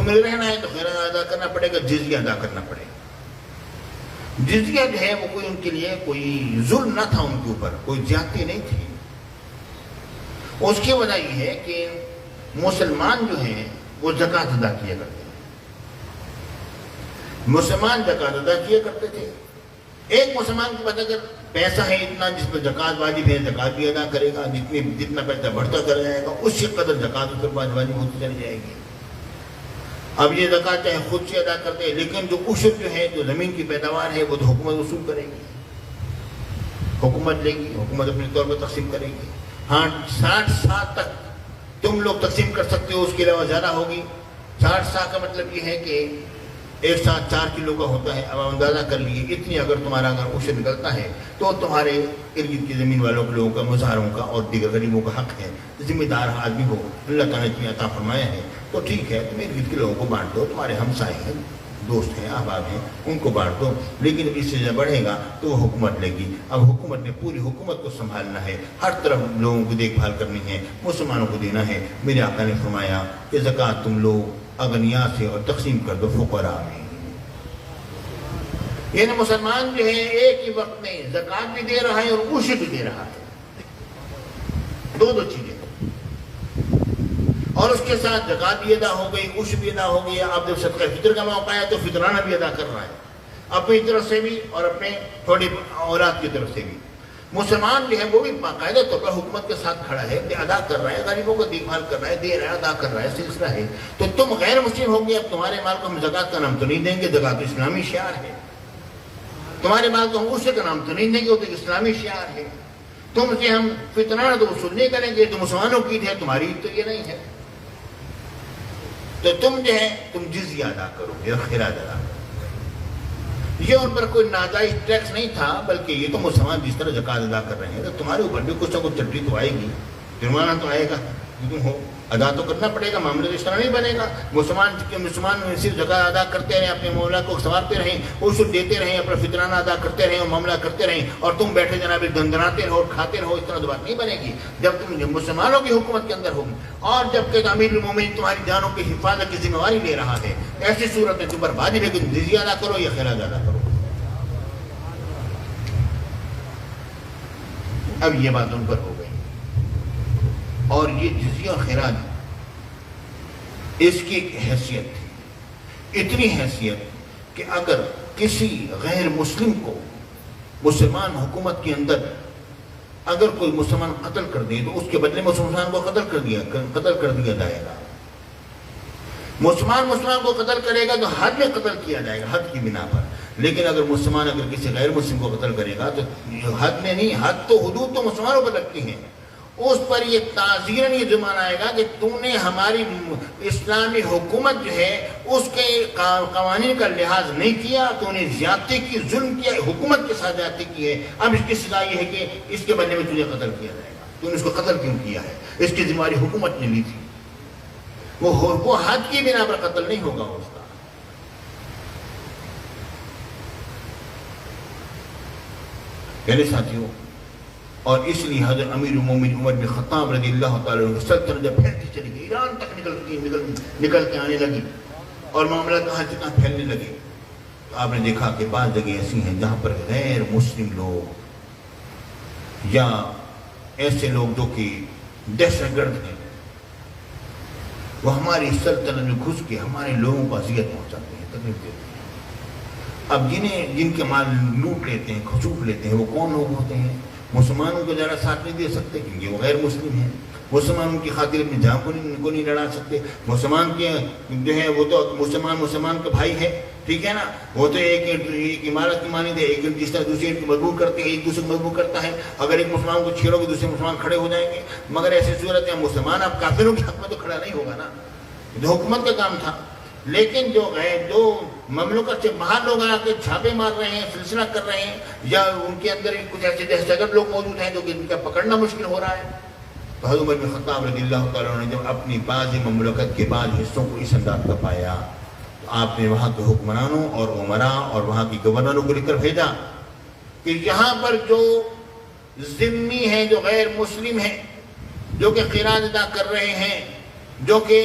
تمہیں رہنا ہے تو خیرات ادا کرنا پڑے گا، جزیہ ادا کرنا پڑے گا۔ جزیہ جو ہے وہ کوئی ان کے لیے کوئی ظلم نہ تھا، ان کے اوپر کوئی زیادتی نہیں تھی۔ اس کی وجہ یہ ہے کہ مسلمان جو ہیں وہ زکوٰۃ ادا کیا کرتے ہیں، مسلمان زکوٰۃ ادا کیا کرتے تھے۔ ایک مسلمان کے پاس اگر پیسہ ہے اتنا جس پر زکوٰۃ واجب ہے، زکوٰۃ بھی ادا کرے گا، جتنا پیسہ بڑھتا چلا جائے گا اس سے قدر زکوٰۃ اس پر واجب ہوتی چلی جائے گی۔ اب یہ زکوٰۃ چاہے خود سے ادا کرتے ہیں، لیکن جو عشر جو ہے، جو زمین کی پیداوار ہے، وہ تو حکومت وصول کرے گی، حکومت لے گی، حکومت اپنے طور پر تقسیم کرے گی۔ ہاں 60 سال تک تم لوگ تقسیم کر سکتے ہو، اس کے علاوہ زیادہ ہوگی۔ 60 سال کا مطلب یہ ہے کہ ایک ساتھ 4 کلو کا ہوتا ہے۔ اب اندازہ کر لیے اتنی اگر تمہارا اگر عشر نکلتا ہے تو تمہارے ارد گرد کی زمین والوں کے لوگوں کا، مزاروں کا اور دیگر غریبوں کا حق ہے۔ ذمہ دار آدمی ہو، اللہ تعالیٰ نے عطا فرمایا ہے تو ٹھیک ہے، تم ارد گرد کے لوگوں کو بانٹ دو، تمہارے ہمسائے ہیں، دوست ہیں، احباب ہیں، ان کو بانٹ دو۔ لیکن اس سے بڑھے گا تو وہ حکومت لے گی۔ اب حکومت نے پوری حکومت کو سنبھالنا ہے، ہر طرف لوگوں کی دیکھ بھال کرنی ہے، مسلمانوں کو دینا ہے۔ میرے آقا نے فرمایا کہ زکوٰۃ تم لوگ اغنیاء سے اور تقسیم کر دو فقراء میں۔ یعنی مسلمان جو ہے ایک ہی وقت میں زکوٰۃ بھی دے رہا ہے اور عشر بھی دے رہا ہے، دو چیزیں، اور اس کے ساتھ زکوٰۃ بھی ادا ہو گئی، عشر بھی ادا ہو گیا۔ اب جب صدقہ فطر کا موقع ہے تو فطرانہ بھی ادا کر رہا ہے، اپنی طرف سے بھی اور اپنے تھوڑی اولاد کی طرف سے بھی۔ مسلمان جو ہے وہ بھی باقاعدہ طور پر حکومت کے ساتھ کھڑا ہے، ادا کر رہا ہے، غریبوں کو دیکھ بھال کر رہا ہے، دے رہا ہے، ادا کر رہا ہے، سلسلہ ہے۔ تو تم غیر مسلم ہو گے، اب تمہارے مال کو ہم زکوٰۃ کا نام تو نہیں دیں گے، زکوٰۃ اسلامی شعار ہے۔ تمہارے مال کو ہم عشر کا نام تو نہیں دیں گے، وہ تو اسلامی شعار ہے۔ تم سے ہم فطرانہ تو وصول نہیں کریں گے، تو مسلمانوں کی عید ہے، تمہاری عید تو یہ نہیں ہے۔ تو تم جو ہے تم جزیہ ادا کرو گے اور خراج ادا کرو گے۔ یہ ان پر کوئی ناجائز ٹیکس نہیں تھا، بلکہ یہ تو مسلمان جس طرح زکوٰۃ ادا کر رہے ہیں تو تمہارے اوپر بھی کچھ نہ کچھ چٹی تو آئے گی، جرمانہ تو آئے گا، تم ہو ادا تو کرنا پڑے گا، معاملہ اس طرح نہیں بنے گا۔ مسلمان صرف زکوٰۃ ادا کرتے رہیں، اپنے مولا کو سنوارتے رہیں، عشر دیتے رہیں، اپنا فطرانہ ادا کرتے رہیں اور معاملہ کرتے رہیں، اور تم بیٹھے جناب دندناتے رہو اور کھاتے رہو، اس طرح تو بات نہیں بنے گی۔ جب تم مسلمانوں کی حکومت کے اندر ہوگی اور جب کہ امیر المومنین تمہاری جانوں کی حفاظت کی ذمہ داری لے رہا ہے، ایسی صورت میں تم پر واجب ہے کہ تم جزیہ ادا کرو یا خراج ادا کرو۔ اب یہ بات ان پر ہو گئی، اور یہ جزیہ اور خراج اس کی ایک حیثیت تھی، اتنی حیثیت کہ اگر کسی غیر مسلم کو مسلمان حکومت کے اندر اگر کوئی مسلمان قتل کر دے تو اس کے بدلے مسلمان کو قتل کر دیا جائے گا۔ مسلمان کو قتل کرے گا تو حد میں قتل کیا جائے گا، حد کی بنا پر۔ لیکن اگر مسلمان اگر کسی غیر مسلم کو قتل کرے گا تو حد میں نہیں، حد تو حدود تو مسلمانوں پر لگتی ہیں، اس پر یہ تعزیراً یہ جرمانہ آئے گا کہ تو نے ہماری اسلامی حکومت جو ہے اس کے قوانین کا لحاظ نہیں کیا، تو نے زیادتی کی، ظلم کیا، حکومت کے ساتھ زیادتی کی ہے۔ اب اس کی سزا یہ ہے کہ اس کے بدلے میں تجھے قتل کیا جائے گا۔ تو نے اس کو قتل کیوں کیا ہے؟ اس کی ذمہ داری حکومت نے لی تھی، وہ حد کی بنا پر قتل نہیں ہوگا اس کا۔ میرے ساتھیوں، اور اس لیے حضرت امیر المومنین عمر بن خطاب رضی اللہ تعالیٰ عنہ سلطنت جب پھیلتی چلی گئی، ایران تک نکل کے آنے لگی اور معاملہ کہاں سے کہاں پھیلنے لگے، تو آپ نے دیکھا کہ بعض جگہ ایسی ہیں جہاں پر غیر مسلم لوگ یا ایسے لوگ جو کہ دہشت گرد ہیں، وہ ہماری سلطنت میں گھس کے ہمارے لوگوں کو اذیت پہنچاتے ہیں، تکلیف دیتے ہیں۔ اب جن کے مال لوٹ لیتے ہیں، خسوف لیتے ہیں، وہ کون لوگ ہوتے ہیں؟ مسلمانوں کو ذرا ساتھ نہیں دے سکتے کیونکہ وہ غیر مسلم ہیں، مسلمانوں کی خاطر اپنی جان کو نہیں لڑا سکتے۔ مسلمان کے جو ہے وہ تو مسلمان کا بھائی ہے، ٹھیک ہے نا، وہ تو ایک عمارت کی مانند ہے، ایک جس طرح دوسری کو مضبوط کرتے ہیں، ایک دوسرے کو مضبوط کرتا ہے۔ اگر ایک مسلمان کو چھیڑو گے دوسرے مسلمان کھڑے ہو جائیں گے، مگر ایسی صورت ہے مسلمان اب کافروں کے حق میں تو کھڑا نہیں ہوگا نا، جو حکومت کا کام تھا۔ لیکن جو مملکت سے باہر لوگ آ کے چھاپے مار رہے ہیں، سلسلہ کر رہے ہیں، یا ان کے اندر کچھ ایسے دہشت گرد لوگ موجود ہیں جو کہ ان کا پکڑنا مشکل ہو رہا ہے، تو حضرت عمر بن خطاب رضی اللہ تعالیٰ عنہ نے جب اپنی بعض مملکت کے بعض حصوں کو اس انداز کا پایا تو آپ نے وہاں کے حکمرانوں اور عمراء اور وہاں کی گورنروں کو لکھ کر بھیجا کہ یہاں پر جو ذمی ہیں، جو غیر مسلم ہیں، جو کہ خراج ادا کر رہے ہیں، جو کہ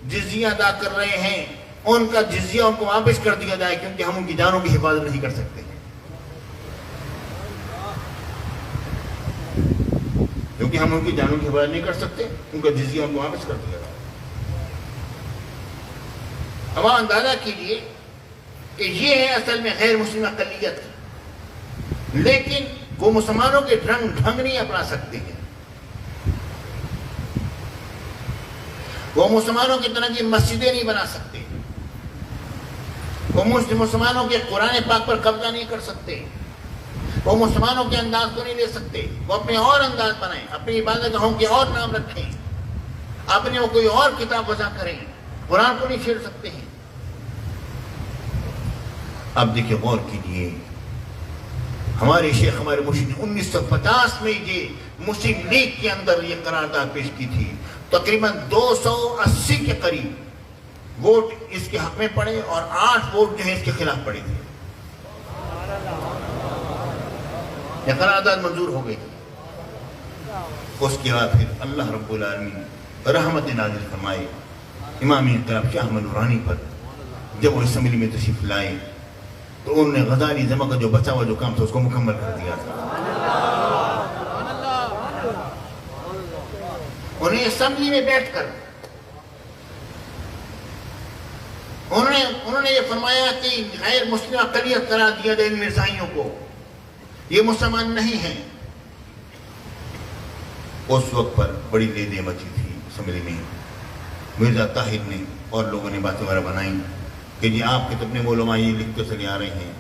جزیہ ادا کر رہے ہیں ان کا جزیہ ان کو واپس کر دیا جائے، کیونکہ ہم ان کی جانوں کی حفاظت نہیں کر سکتے، کیونکہ ہم ان کی جانوں کی حفاظت نہیں کر سکتے، ان کا جزیہ ان کو واپس کر دیا جائے۔ اب اندازہ کیجئے کہ یہ ہے اصل میں غیر مسلم اقلیت، لیکن وہ مسلمانوں کے ڈھنگ نہیں اپنا سکتے ہیں، وہ مسلمانوں کی طرح کی مسجدیں نہیں بنا سکتے، وہ مسلمانوں کے قرآن پاک پر قبضہ نہیں کر سکتے، وہ مسلمانوں کے انداز کو نہیں لے سکتے، وہ اپنے اور انداز بنائیں، اپنی عبادت گاہوں کے اور نام رکھیں، اپنے وہ کوئی اور کتاب وضع کریں، قرآن کو نہیں چھیڑ سکتے ہیں۔ اب دیکھیں غور کیجئے، ہمارے شیخ ہمارے مرشد نے 1950 میں یہ مسلم لیگ کے اندر یہ قرارداد پیش کی تھی، تقریباً 280 کے قریب ووٹ اس کے حق میں پڑے اور 8 ووٹ جو ہے اس کے خلاف پڑے تھے، یہ قرارداد منظور ہو گئی تھی۔ اس کے بعد پھر اللہ رب العالمین رحمت نازل فرمائے امام انقلاب شاہ احمد نورانی پر، جب وہ اسمبلی میں تشریف لائے تو انہوں نے غزالی جمع کا جو بچا ہوا جو کام تھا اس کو مکمل کر دیا تھا۔ انہیں اسمبلی میں بیٹھ کر انہوں نے یہ فرمایا کہ غیر مسلم اقلیت قرار دیا جائے ان مرزائیوں کو، یہ مسلمان نہیں ہیں۔ اس وقت پر بڑی لیدیں مچی تھی اسمبلی میں، مرزا طاہر نے اور لوگوں نے باتیں وغیرہ بنائی کہ جی آپ کے تو اپنے علماء یہ لکھتے چلے آ رہے ہیں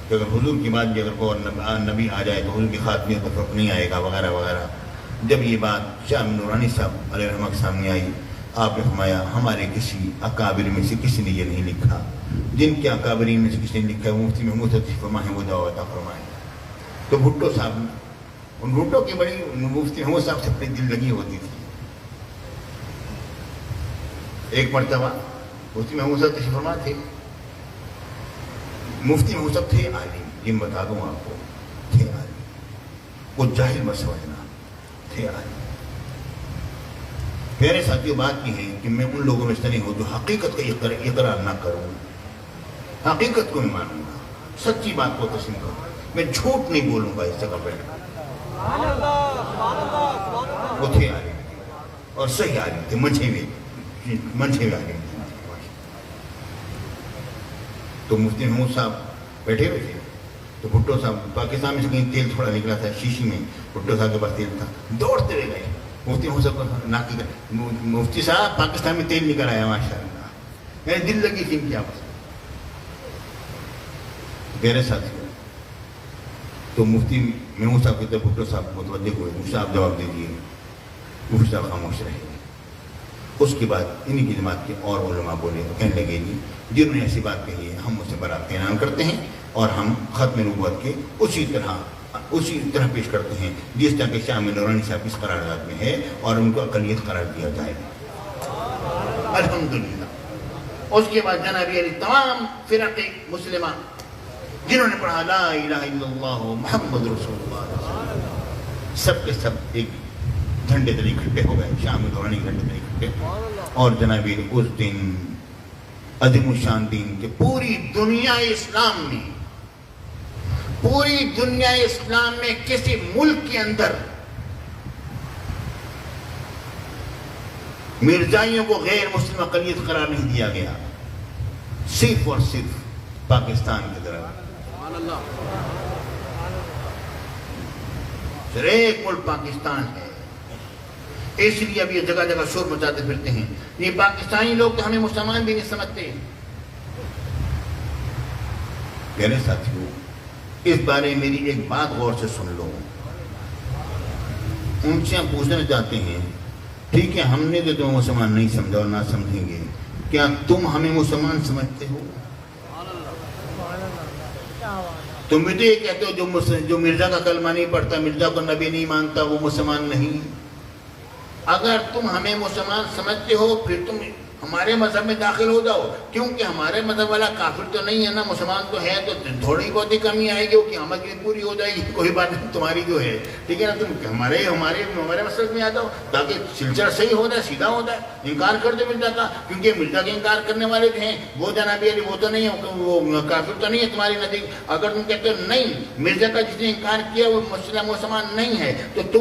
کہ اگر حضور کی بات بھی اگر کوئی نبی آ جائے تو حضور کی خاتمی تو فرق نہیں آئے گا وغیرہ وغیرہ۔ جب یہ بات شاہ نورانی صاحب علیہ رحمہ کے سامنے آئی، آپ نے فرمایا ہمارے کسی اکابر میں سے کسی نے یہ نہیں لکھا، جن کے اکابرین میں سے کسی نے لکھا ہے وہ مفتی محمود تشریف فرما ہے، وہ دعویٰ عطا فرمائے۔ تو بھٹو صاحب، ان بھٹو کی بڑی مفتی محمود صاحب سے اپنی دل لگی ہوتی تھی۔ ایک مرتبہ مفتی محمود صاحب تشریف فرما تھے، مفتی محمود صاحب تھے عالم، یہ بتا دوں آپ کو، تھے عالم، وہ جاہل مت سمجھنا، تھے عالم۔ میرے ساتھیوں بات یہ ہے کہ میں ان لوگوں میں سے نہیں ہوں جو حقیقت کا اقرار نہ کروں، حقیقت کو میں مانوں گا، سچی بات کو تسلیم کروں، میں جھوٹ نہیں بولوں گا اس جگہ بیٹھ کر۔ وہ تھے عالم اور صحیح عالم تھے، منجھے ہوئے عالم تھے۔ تو مفتی محمود صاحب بیٹھے ہوئے تھے، تو بھٹو صاحب پاکستان میں سے کہیں تیل تھوڑا نکلا تھا شیشی میں، بھٹو صاحب کے پاس تیل تھا، دوڑتے رہ گئے مفتی محمود صاحب کو ناکی کر، مفتی صاحب پاکستان میں تیل نکل آیا ماشاءاللہ، میری دل لگی تھی ان کی آواز۔ میرے ساتھی تو مفتی محمود صاحب کی طرف بھٹو صاحب متوجہ ہوئے، مفتی صاحب جواب دے دیے، مفتی صاحب خاموش رہے۔ اس کے بعد انہی کی جماعت کے اور علماء بولے، کہنے لگے جی جنہوں نے ایسی بات کہی ہے ہم اس سے برات کا اعلان کرتے ہیں اور ہم ختم نبوت کے اسی طرح پیش کرتے ہیں جس طرح کہ شاہ نورانی صاحب اس قرارداد میں ہے، اور ان کو اقلیت قرار دیا جائے۔ الحمدللہ۔ اس کے بعد جناب علی تمام فرق مسلمہ جنہوں نے پڑھا لا الہ الا اللہ محمد رسول اللہ، سب کے سب ایک جھنڈے تلے اکٹھے ہو گئے، شاہ نورانی جھنڈے تلے اکٹھے، اور جناب علی اس دن عظیم الشان دین کہ پوری دنیا اسلام میں کسی ملک کے اندر مرزائیوں کو غیر مسلم اقلیت قرار نہیں دیا گیا، صرف اور صرف پاکستان کی طرف۔ صرف ایک ملک پاکستان ہے، اس لیے اب یہ جگہ جگہ شور مچاتے پھرتے ہیں، یہ پاکستانی لوگ تو ہمیں مسلمان بھی نہیں سمجھتے۔ میرے ساتھیوں، اس بارے میں میری ایک بات غور سے سن لو۔ ان سے ہم پوچھنا چاہتے ہیں، ٹھیک ہے ہم نے تو تمہیں مسلمان نہیں سمجھا اور نہ سمجھیں گے، کیا تم ہمیں مسلمان سمجھتے ہو؟ تم بھی تو یہ کہتے ہو جو مرزا کا کلمہ نہیں پڑھتا، مرزا کو نبی نہیں مانتا، وہ مسلمان نہیں۔ اگر تم ہمیں مسلمان سمجھتے ہو پھر تم ہمارے مذہب میں داخل ہو جاؤ، کیونکہ ہمارے مذہب والا کافر تو نہیں ہے نا، مسلمان تو ہے، تو تھوڑی بہت ہی کمی آئے گی، وہ قیامت کی پوری ہو جائے گی، کوئی بات نہیں، تمہاری جو ہے ٹھیک ہے نا، تم ہمارے مسلک میں آ جاؤ تاکہ سلسلہ صحیح ہو جائے، سیدھا ہو جائے، انکار کر دے مرزا کا، کیونکہ مرزا کے انکار کرنے والے جو ہیں وہ جناب علی وہ تو نہیں ہے، وہ کافر تو نہیں ہے تمہاری نزدیک۔ اگر تم کہتے ہو نہیں، مرزا کا جس نے انکار کیا وہ مسلمان نہیں ہے، تو تم